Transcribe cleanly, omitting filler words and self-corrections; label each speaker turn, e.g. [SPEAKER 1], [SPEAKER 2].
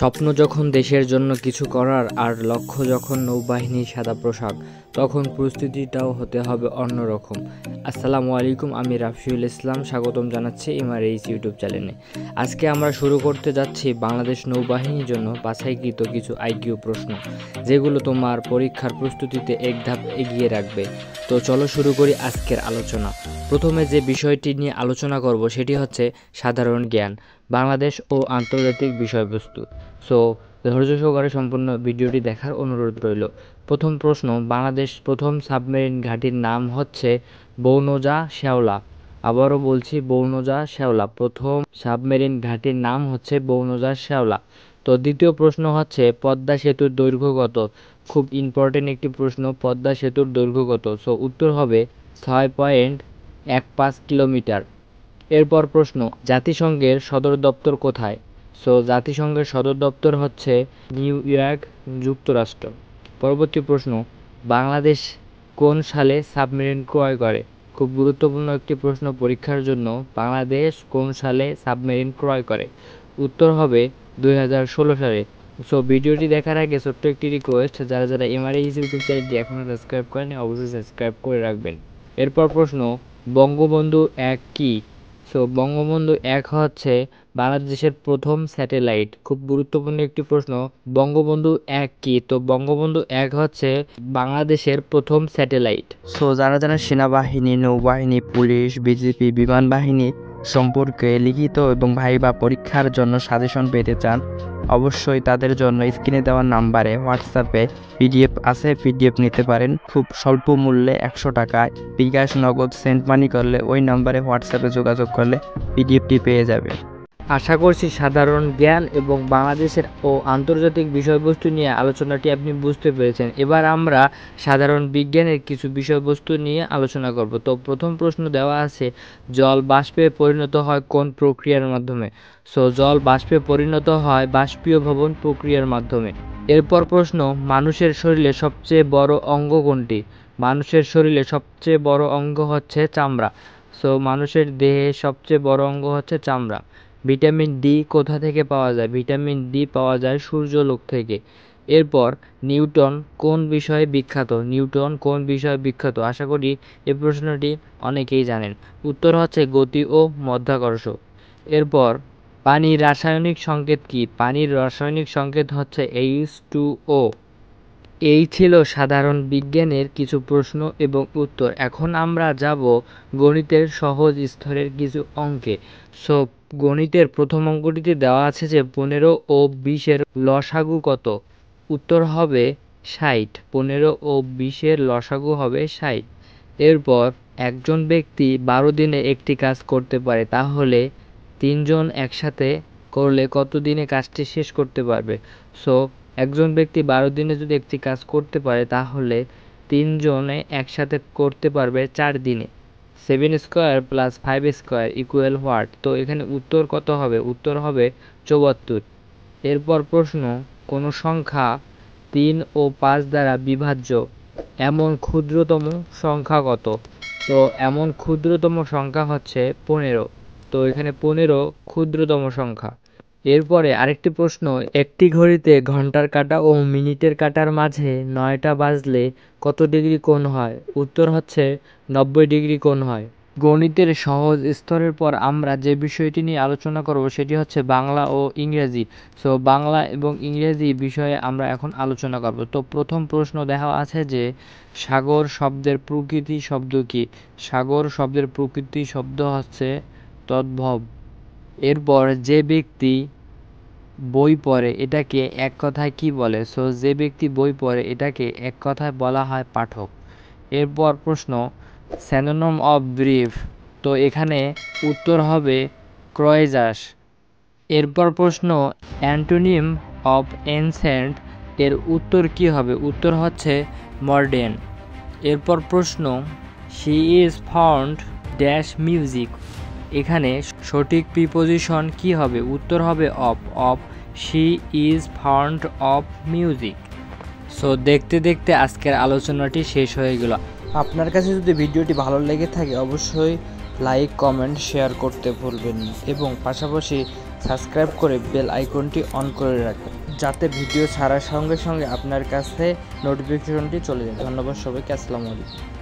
[SPEAKER 1] স্বপ্ন যখন দেশের জন্য কিছু করার আর লক্ষ্য যখন নৌবাহিনীর সাদা পোশাক, তখন প্রস্তুতিটাও হতে হবে অন্যরকম। আসসালামু আলাইকুম, আমি রাফিউল ইসলাম, স্বাগতম জানাচ্ছি এমআরএইচ ইউটিউব চ্যানেলে। আজকে আমরা শুরু করতে যাচ্ছি বাংলাদেশ নৌবাহিনীর জন্য বাছাইকৃত কিছু আইকিউ প্রশ্ন, যেগুলো তোমার পরীক্ষার প্রস্তুতিতে এক ধাপ এগিয়ে রাখবে। তো চলো শুরু করি আজকের আলোচনা। প্রথমে যে বিষয়টি নিয়ে আলোচনা করব সেটি হচ্ছে সাধারণ জ্ঞান, বাংলাদেশ ও আন্তর্জাতিক বিষয়বস্তু। সো ধৈর্য সহকারে সম্পূর্ণ ভিডিওটি দেখার অনুরোধ রইল। প্রথম প্রশ্ন, বাংলাদেশ প্রথম সাবমেরিন ঘাঁটির নাম হচ্ছে বৌনজা শেওলা। আবারও বলছি, বৌনজা শেওলা। প্রথম সাবমেরিন ঘাঁটির নাম হচ্ছে বৌনজা শেওলা। তো দ্বিতীয় প্রশ্ন হচ্ছে পদ্মা সেতুর দৈর্ঘ্য কত? খুব ইম্পর্টেন্ট একটি প্রশ্ন, পদ্মা সেতুর দৈর্ঘ্য কত? সো উত্তর হবে 6.15 কিলোমিটার। এরপর প্রশ্ন, জাতিসংঘের সদর দপ্তর কোথায়? সো জাতিসংঘের সদর দপ্তর হচ্ছে নিউ ইয়র্ক, যুক্তরাষ্ট্র। পরবর্তী প্রশ্ন, বাংলাদেশ কোন সালে সাবমেরিন ক্রয় করে? খুব গুরুত্বপূর্ণ একটি প্রশ্ন পরীক্ষার জন্য। বাংলাদেশ কোন সালে সাবমেরিন ক্রয় করে? উত্তর হবে 2016 সালে। সো ভিডিওটি দেখার আগে ছোট্ট একটি রিকোয়েস্ট, যারা এমআরএইচ ইউটিউব চ্যানেলটি এখনও সাবস্ক্রাইব করেনি অবশ্যই সাবস্ক্রাইব করে রাখবেন। এরপর প্রশ্ন, বঙ্গবন্ধু 1 কি? সো বঙ্গবন্ধু 1 হচ্ছে বাংলাদেশের প্রথম স্যাটেলাইট। খুব গুরুত্বপূর্ণ একটি প্রশ্ন, বঙ্গবন্ধু 1 কি? তো বঙ্গবন্ধু 1 হচ্ছে বাংলাদেশের প্রথম স্যাটেলাইট। সো যারা সেনাবাহিনী, নৌবাহিনী, পুলিশ, বিজিপি, বিমান বাহিনী সম্পর্কে লিখিত এবং ভাইবা পরীক্ষার জন্য সাজেশন পেতে চান, অবশ্যই তাদের জন্য স্ক্রিনে দেওয়া নাম্বারে হোয়াটসঅ্যাপে পিডিএফ আছে, পিডিএফ নিতে পারেন খুব স্বল্প মূল্যে 100 টাকায়। বিকাশ, নগদ, সেন্ট মানি করলে ওই নাম্বারে হোয়াটসঅ্যাপে যোগাযোগ করলে পিডিএফটি পেয়ে যাবে। আশা করছি সাধারণ জ্ঞান এবং বাংলাদেশের ও আন্তর্জাতিক বিষয়বস্তু নিয়ে আলোচনাটি আপনি বুঝতে পেরেছেন। এবার আমরা সাধারণ বিজ্ঞানের কিছু বিষয়বস্তু নিয়ে আলোচনা করব। তো প্রথম প্রশ্ন দেওয়া আছে, জল বাষ্পে পরিণত হয় কোন প্রক্রিয়ার মাধ্যমে? সো জল বাষ্পে পরিণত হয় বাষ্পীয়ভবন প্রক্রিয়ার মাধ্যমে। এরপর প্রশ্ন, মানুষের শরীরে সবচেয়ে বড় অঙ্গ কোনটি? মানুষের শরীরে সবচেয়ে বড় অঙ্গ হচ্ছে চামড়া। সো মানুষের দেহে সবচেয়ে বড় অঙ্গ হচ্ছে চামড়া। ভিটামিন ডি কোথা থেকে পাওয়া যায়? ভিটামিন ডি পাওয়া যায় সূর্যালোক থেকে। এরপর, নিউটন কোন বিষয়ে বিখ্যাত? নিউটন কোন বিষয়ে বিখ্যাত? আশা করি এই প্রশ্নটি অনেকেই জানেন। উত্তর হচ্ছে গতি ও মধ্যাকর্ষ। এরপর, পানির রাসায়নিক সংকেত কি? পানির রাসায়নিক সংকেত হচ্ছে H2O। এই ছিল সাধারণ বিজ্ঞানের কিছু প্রশ্ন এবং উত্তর। এখন আমরা যাব গণিতের সহজ স্তরের কিছু অঙ্কে। সো গণিতের প্রথম অঙ্কটিতে দেওয়া আছে যে 15 ও 20 এর লসাগু কত? উত্তর হবে 60। 15 ও 20 এর লসাগু হবে 60। এরপর, একজন ব্যক্তি 12 দিনে একটি কাজ করতে পারে, তাহলে 3 জন একসাথে করলে কত দিনে কাজটি শেষ করতে পারবে? সো একজন ব্যক্তি 12 দিনে যদি একটি কাজ করতে পারে, তাহলে 3 জনে একসাথে করতে পারবে 4 দিনে। 7 square plus 5 square equal what? তো এখানে উত্তর কত হবে? উত্তর হবে 74। এরপর প্রশ্ন, কোনো সংখ্যা 3 ও 5 দ্বারা বিভাজ্য এমন ক্ষুদ্রতম সংখ্যা কত? তো এমন ক্ষুদ্রতম সংখ্যা হচ্ছে 15। তো এখানে 15 ক্ষুদ্রতম সংখ্যা। এরপরে আরেকটি প্রশ্ন, একটি ঘড়িতে ঘন্টার কাঁটা ও মিনিটের কাঁটার মাঝে 9টা বাজলে কত ডিগ্রি কোণ হয়? উত্তর হচ্ছে 90 ডিগ্রি কোণ হয়। গণিতের সহজ স্তরের পর আমরা যে বিষয়টি নিয়ে আলোচনা করব সেটি হচ্ছে বাংলা ও ইংরেজি। সো বাংলা এবং ইংরেজি বিষয়ে আমরা এখন আলোচনা করব। তো প্রথম প্রশ্ন দেওয়া আছে যে সাগর শব্দের প্রকৃতি শব্দ কি? সাগর শব্দের প্রকৃতি শব্দ হচ্ছে তদ্ভব। এরপর, যে ব্যক্তি বই পড়ে এটাকে এক কথায় কি বলে? সো যে ব্যক্তি বই পড়ে এটাকে এক কথায় বলা হয় পাঠক। এরপর প্রশ্ন, সিনোনিম অফ ব্রিফ। তো এখানে উত্তর হবে ক্রয়েজাস। এরপর প্রশ্ন, অ্যান্টোনিম অফ এনসেন্ট এর উত্তর কি হবে? উত্তর হচ্ছে মডার্ন। এরপর প্রশ্ন, she is found dash music. এখানে সঠিক প্রিপোজিশন কি হবে? উত্তর হবে of. Of she is found of music. So দেখতে দেখতে আজকের আলোচনাটি শেষ হয়ে গেল। আপনার কাছে যদি ভিডিওটি ভালো লেগে থাকে অবশ্যই লাইক, কমেন্ট, শেয়ার করতে ভুলবেন না এবং পাশাপাশি সাবস্ক্রাইব করে বেল আইকনটি অন করে রাখবেন, যাতে ভিডিও ছাড়ার সঙ্গে সঙ্গে আপনার কাছে নোটিফিকেশনটি চলে যায়। ধন্যবাদ সবাইকে। আসসালামু আলাইকুম।